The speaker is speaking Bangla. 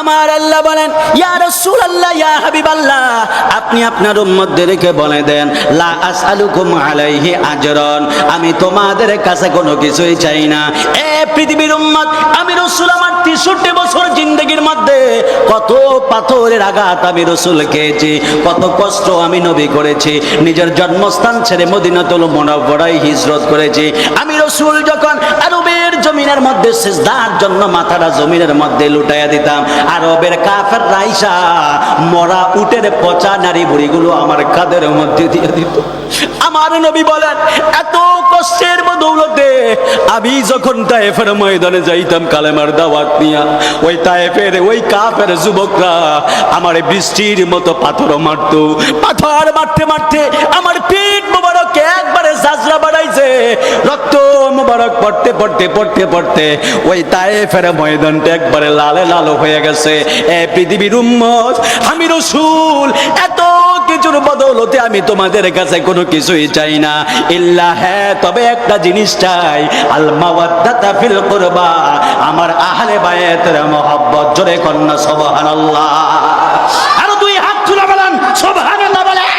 আমার আল্লাহ বলেন, ইয়া রাসূলুল্লাহ, ইয়া হাবিবাল্লাহ, আপনি আপনার উম্মতদেরকে বলে দেন, লা আসআলুকুম আলাইহি আজরান, আমি তোমাদের কাছে কোনো কিছুই চাই না। এ পৃথিবীর উম্মত, আমি রাসূল আমার 63 বছর জিন্দেগির মধ্যে কত পাথরের আঘাত আমি রাসূল খেয়েছি, কত কষ্ট আমি নবী করেছি। নিজের জন্মস্থান ছেড়ে মদিনাতুল মুনাওয়ারায় হিজরত করেছি। আমি রাসূল যখন আরবের জমিনের মধ্যে সিজদার জন্য মাথাটা জমিনের মধ্যে লুটাইয়া দিতাম, আরবের কাফের রাইসা মরা উটের পচা নারী বুড়িগুলো আমার কাঁধের মধ্যে দিয়ে দিত। আমার নবী বলেন, এত কষ্টের বদৌলতে আমি যখন তায়েফের ময়দানে যাইতাম কালেমার দাওয়াত নিয়া, ওই তায়েফের ওই কাফের যুবকরা আমার বৃষ্টির মতো পাথর মারতো। পাথর মারতে মারতে আমার পিঠ মোবারক একবারে জাজরা বাড়াইছে, রক্ত মোবারক পড়তে পড়তে পড়তে পড়তে ওই তায়েফের ময়দানটা একবারে লালে লালো হয়ে গেছে। এ পৃথিবীর উম্মত, আমি রাসূল এত কিছুর বদৌলতে আমি তোমাদের কাছে কোনো কিছুই চাই না, ইল্লা হ্যাঁ, তবে একটা জিনিস চাই, আল মাওয়াদ্দাতা ফিল কুরবা, আমার আহলে বায়াতের মহব্বত। জোরে কন্যা সুবহানাল্লাহ, আরো দুই হাত তুলে বলেন সুবহানাল্লাহ বলেন।